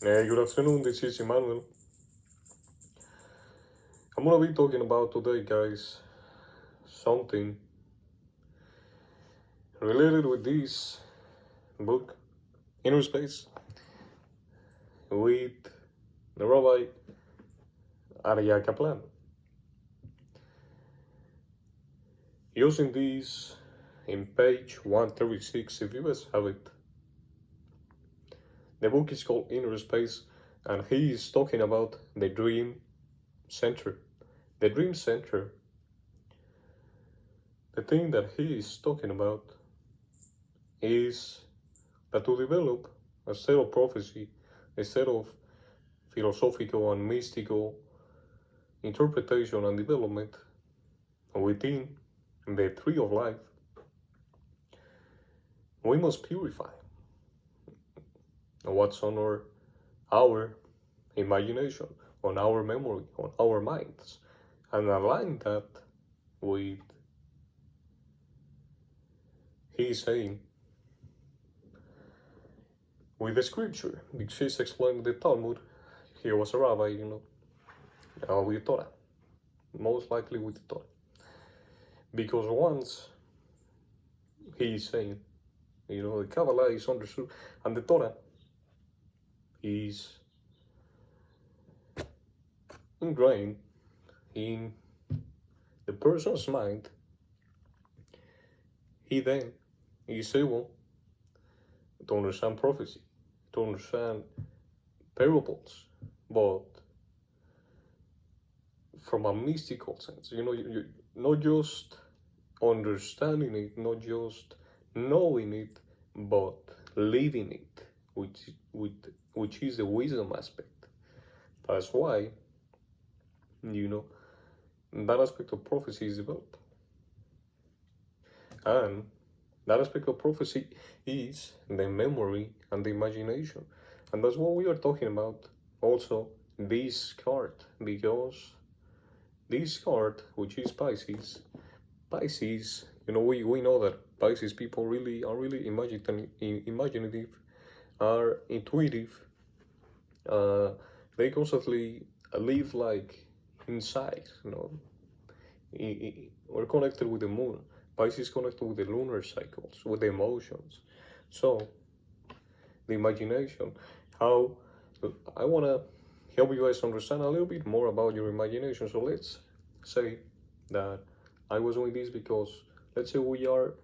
Good afternoon, this is Emmanuel. I'm gonna be talking about today, guys, something related with this book, Inner Space, with the Rabbi Arya Kaplan. Using this in page 136, if you guys have it. The book is called Inner Space, and he is talking about the dream center. The dream center, the thing that he is talking about is that to develop a set of prophecy, a set of philosophical and mystical interpretation and development within the tree of life, we must purify what's on our imagination, on our memory, on our minds, and align that with he is saying with the scripture, which is explained in the Talmud. He was a rabbi, with Torah, most likely with the Torah. Because once he is saying, the Kabbalah is understood, and the Torah is ingrained in the person's mind, he then is able to understand prophecy, to understand parables, but from a mystical sense. You not just understanding it, not just knowing it, but living it, which is the wisdom aspect. That's why, that aspect of prophecy is developed. And that aspect of prophecy is the memory and the imagination. And that's what we are talking about also this card, because this card, which is Pisces, we know that Pisces people are really imaginative, are intuitive. They constantly live like inside, we're connected with the moon. Pisces connected with the lunar cycles, with the emotions. So, the imagination, how I want to help you guys understand a little bit more about your imagination. So let's say that I was doing this because, let's say we are,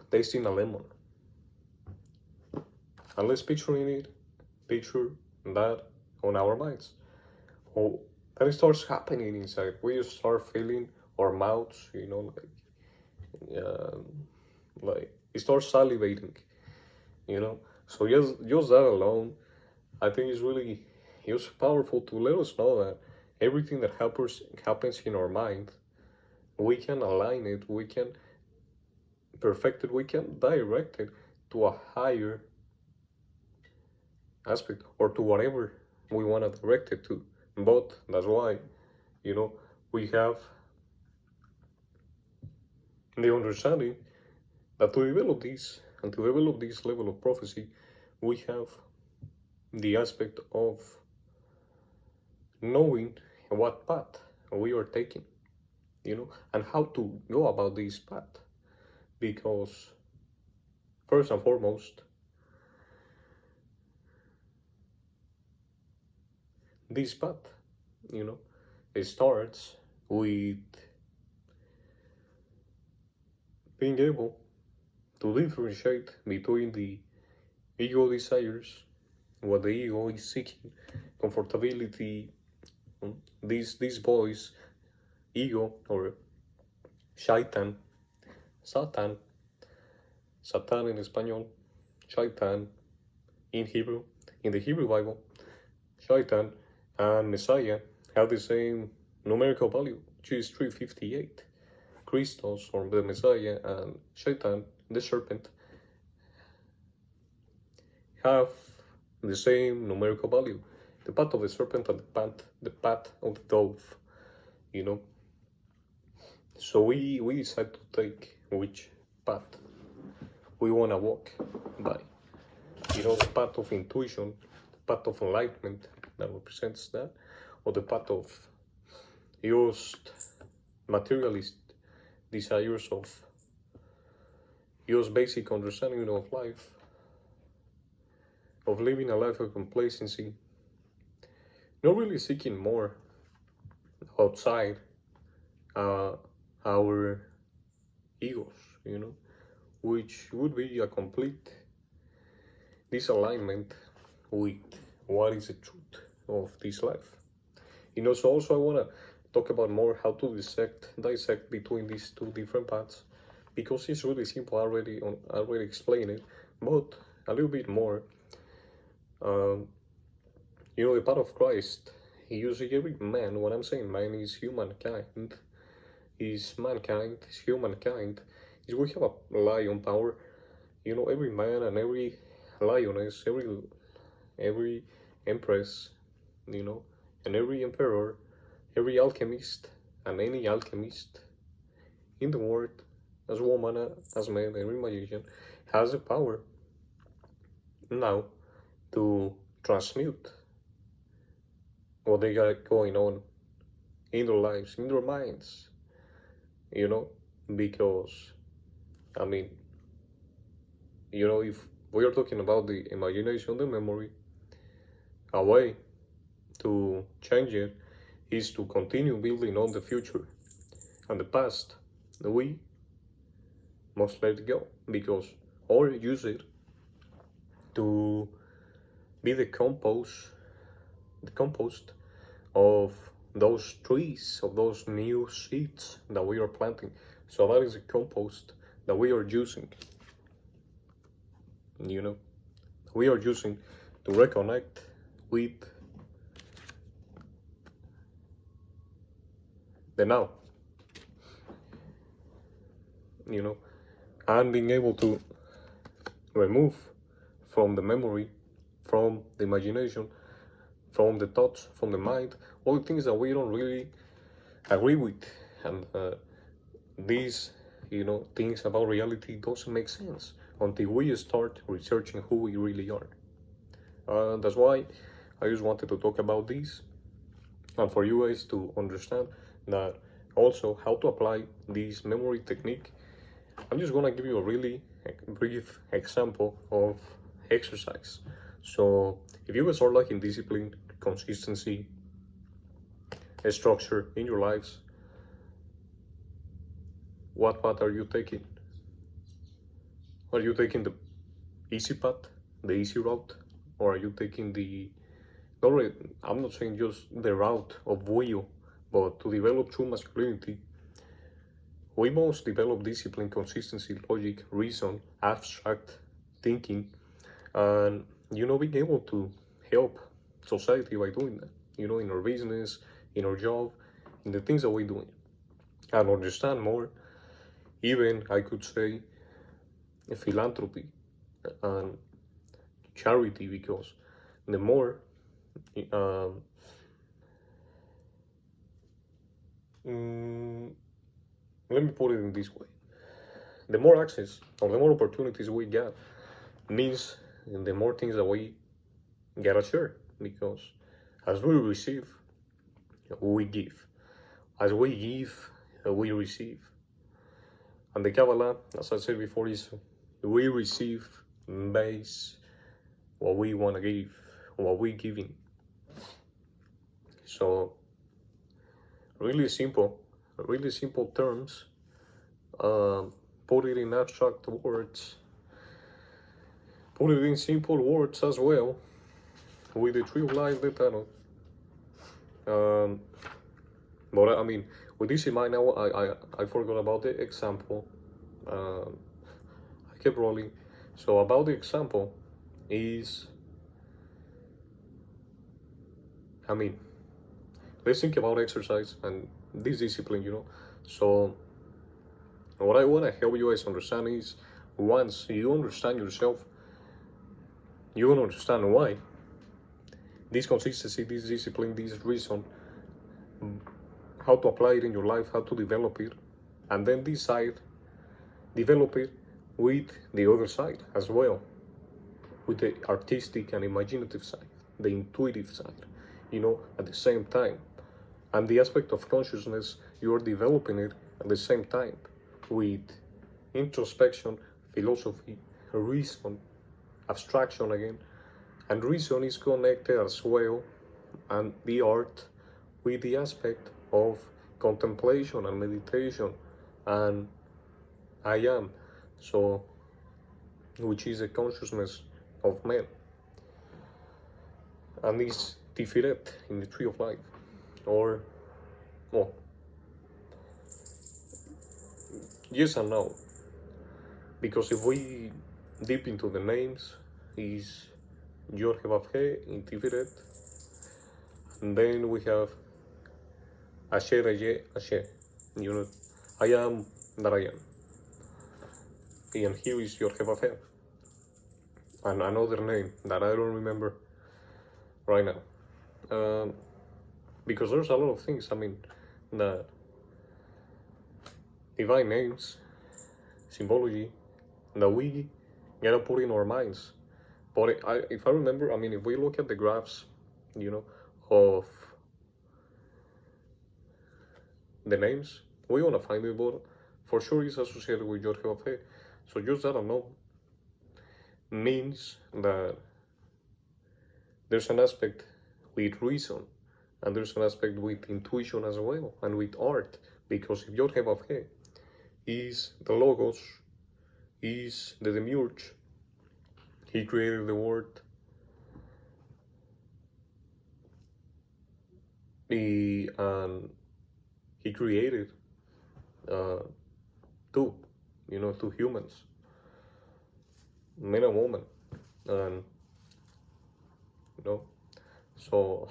tasting a lemon. And let's picture that on our minds. Oh, then it starts happening inside. We start feeling our mouths, like it starts salivating, So just that alone, I think is really powerful to let us know that everything that happens in our mind, we can align it, we can perfect it, we can direct it to a higher aspect or to whatever we want to direct it to. But that's why, we have the understanding that to develop this and to develop this level of prophecy, we have the aspect of knowing what path we are taking, and how to go about this path. Because first and foremost, this path, it starts with being able to differentiate between the ego desires, what the ego is seeking, comfortability, this voice, ego, or shaitan, Satan in Espanol, shaitan in Hebrew, in the Hebrew Bible, shaitan and Messiah have the same numerical value, which is 358. Christos, or the Messiah, and Shaitan, the serpent, have the same numerical value. The path of the serpent and the path of the dove, So we decide to take which path we want to walk by. the path of intuition, the path of enlightenment that represents that, or the path of just materialist desires of just basic understanding of life, of living a life of complacency, not really seeking more outside our egos, which would be a complete disalignment with what is the truth of this life. So also I want to talk about more how to dissect between these two different paths, because it's really simple. I already explained it, but a little bit more. The path of Christ, usually every man, when I'm saying man, is humankind, is humankind, is we have a lion power. Every man and every lioness, every empress, and every emperor, every alchemist, and any alchemist in the world, as woman, as man, every magician, has the power now to transmute what they got going on in their lives, in their minds, because, if we are talking about the imagination, the memory, a way to change it is to continue building on the future, and the past we must let it go, or use it to be the compost of those trees, of those new seeds that we are planting. So that is a compost that we are using, we are using to reconnect with the now, and being able to remove from the memory, from the imagination, from the thoughts, from the mind, all the things that we don't really agree with, and these things about reality doesn't make sense until we start researching who we really are. That's why I just wanted to talk about this, and for you guys to understand that also how to apply this memory technique. I'm just gonna give you a really brief example of exercise. So if you guys are lacking discipline, consistency, structure in your lives, what path are you taking? Are you taking the easy path, the easy route, or are you taking I'm not saying just the route of will, but to develop true masculinity, we must develop discipline, consistency, logic, reason, abstract thinking, and being able to help society by doing that, in our business, in our job, in the things that we're doing, and understand more, even I could say philanthropy and charity, because the more let me put it in this way, the more access or the more opportunities we get means the more things that we gotta share, because as we receive, we give. As we give, we receive. And the Kabbalah, as I said before, is we receive based what we want to give, what we're giving. So really simple terms, put it in abstract words, put it in simple words as well, with the tree of life, the Tarot. But with this in mind now, I forgot about the example. I kept rolling. So about the example is, let's think about exercise and this discipline, So what I want to help you guys understand is, once you understand yourself, you will understand why this consistency, this discipline, this reason, how to apply it in your life, how to develop it, and then develop it with the other side as well. with the artistic and imaginative side, the intuitive side, at the same time. And the aspect of consciousness, you are developing it at the same time with introspection, philosophy, reason, abstraction again. And reason is connected as well, and the art, with the aspect of contemplation and meditation and I am, so which is the consciousness of man, and is Tiferet in the tree of life, or well, yes and no, because if we deep into the names, is Yod Hevavhe in Tiferet, and then we have Asher Aye Asher, I am that I am, and here is Yod Hevavhe, and another name that I don't remember right now, because there's a lot of things, the divine names, symbology, that we gotta put in our minds. But if I remember, if we look at the graphs, of the names, we're gonna find it, but for sure it's associated with Yod Hevavhe. So just that alone means that there's an aspect with reason, and there's an aspect with intuition as well, and with art, because if Yod Hevavhe is the Logos, is the Demiurge, he created the world, he created two humans, man and woman, and so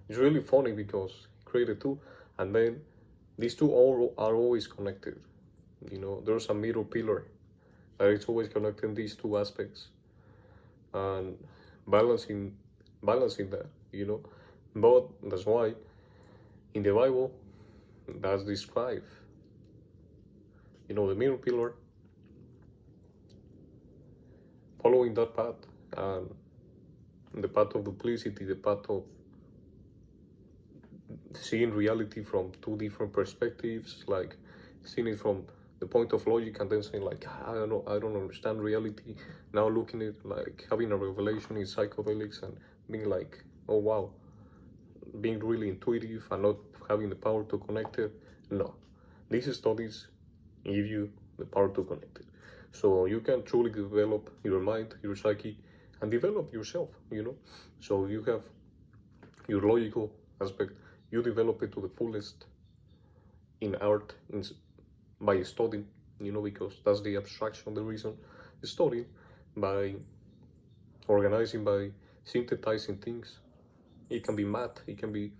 it's really funny because he created two, and then these two all are always connected. There's a middle pillar that is always connecting these two aspects and balancing that, but that's why in the Bible that's described, the middle pillar following that path, and the path of duplicity, the path of seeing reality from two different perspectives, like seeing it from the point of logic and then saying like, I don't understand reality. Now looking at it, like having a revelation in psychedelics and being like, oh wow, being really intuitive and not having the power to connect it. No, these studies give you the power to connect it, so you can truly develop your mind, your psyche, and develop yourself. So you have your logical aspect, you develop it to the fullest in art, by studying, because that's the abstraction, the reason. Studying, by organizing, by synthesizing things. It can be math, it can be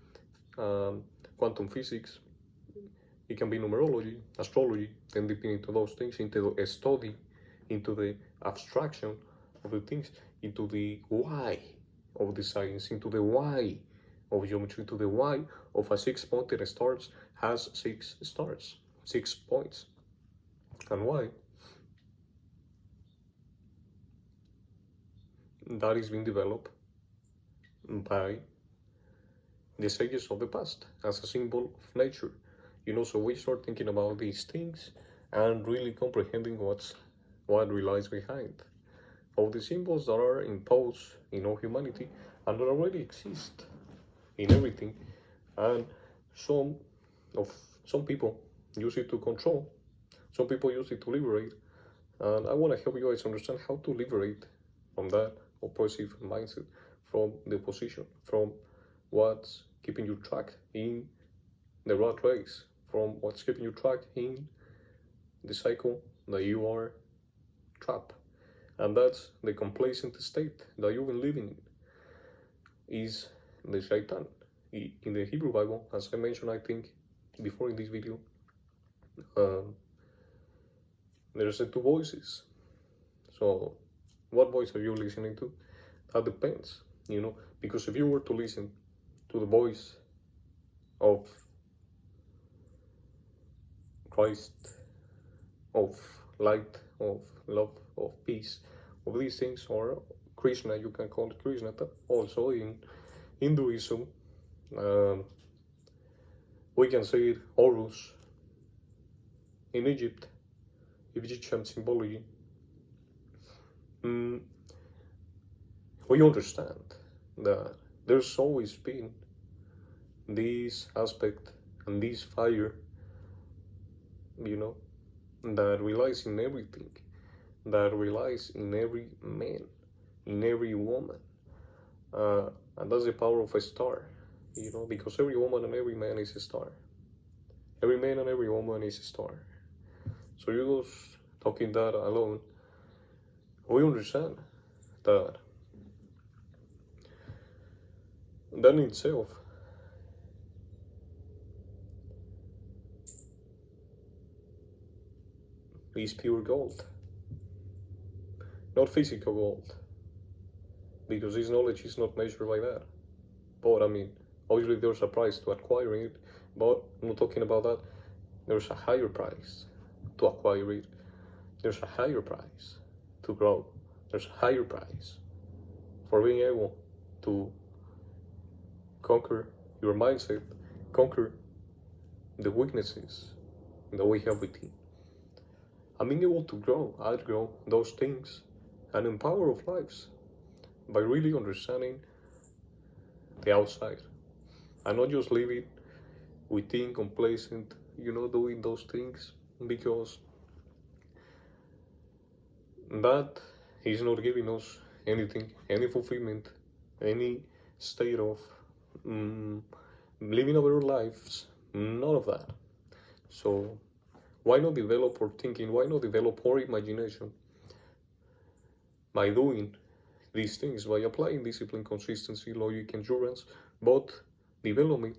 quantum physics, it can be numerology, astrology, then dipping into those things, into a study, into the abstraction of the things, into the why of the science, into the why of geometry, to the why of a 6-pointed star has 6 stars, 6 points, and why that is being developed by the sages of the past as a symbol of nature. So we start thinking about these things and really comprehending what relies behind all the symbols that are imposed in all humanity and that already exist in everything, and some people use it to control, some people use it to liberate, and I want to help you guys understand how to liberate from that oppressive mindset, from the opposition, from what's keeping you track in the rat race, from what's keeping you track in the cycle that you are trapped. And that's the complacent state that you've been living in, is the shaitan. In the Hebrew Bible, as I mentioned, I think, before in this video, there's the two voices. So what voice are you listening to? That depends, because if you were to listen to the voice of Christ, of light, of love, of peace, of these things, or Krishna, you can call it Krishna, also in Hinduism, we can say it Horus, in Egypt, Egyptian symbology. We understand that there's always been this aspect and this fire, that relies in everything, that relies in every man, in every woman. And that's the power of a star, because every woman and every man is a star. Every man and every woman is a star. So you just talking that alone, we understand that in itself is pure gold, not physical gold, because this knowledge is not measured by that. But obviously there's a price to acquiring it, but I'm not talking about that. There's a higher price to acquire it. There's a higher price to grow. There's a higher price for being able to conquer your mindset, conquer the weaknesses that we have within, and being able to outgrow those things and empower our lives by really understanding the outside and not just living within complacent, doing those things because that is not giving us anything, any fulfillment, any state of living our lives, none of that. So why not develop our thinking? Why not develop our imagination by doing these things, by applying discipline, consistency, logic, endurance, but developing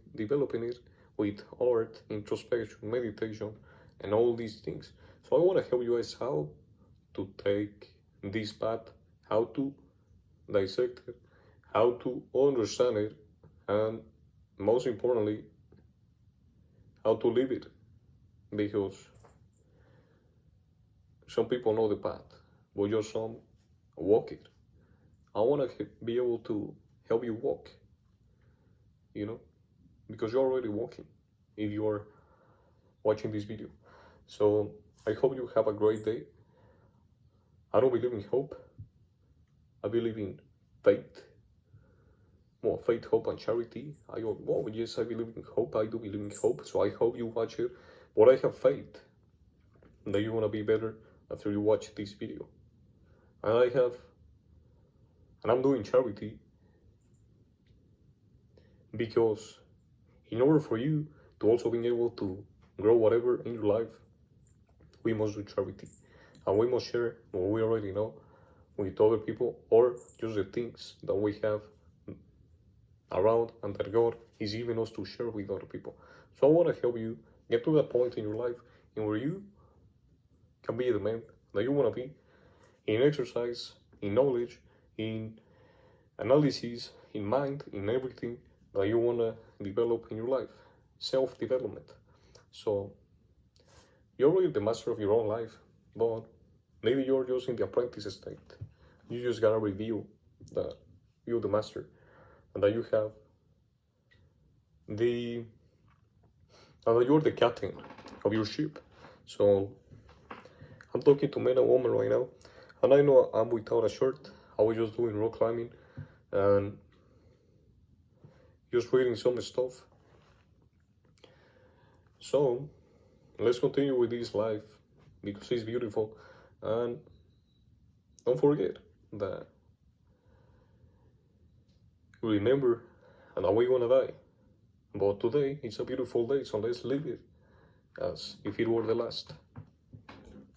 it with art, introspection, meditation, and all these things. So I want to help you guys how to take this path, how to dissect it, how to understand it, and most importantly, how to live it. Because some people know the path, but just some walk it. I want to be able to help you walk, because you're already walking if you are watching this video. So I hope you have a great day. I don't believe in hope. I believe in faith. Well, faith, hope, and charity. Yes, I believe in hope. I do believe in hope. So I hope you watch it. But I have faith that you want to be better after you watch this video. And I'm doing charity because in order for you to also be able to grow whatever in your life, we must do charity. And we must share what we already know with other people, or just the things that we have around and that God is giving us to share with other people. So I want to help you get to that point in your life in where you can be the man that you want to be in exercise, in knowledge, in analysis, in mind, in everything that you want to develop in your life. Self-development. So you're already the master of your own life, but maybe you're just in the apprentice state. You just gotta review that you're the master and that you have and that you're the captain of your ship. So I'm talking to men and women right now, and I know I'm without a shirt. I was just doing rock climbing and just reading some stuff. So let's continue with this life because it's beautiful, and don't forget that remember that we're gonna die. But today it's a beautiful day, so let's live it as if it were the last.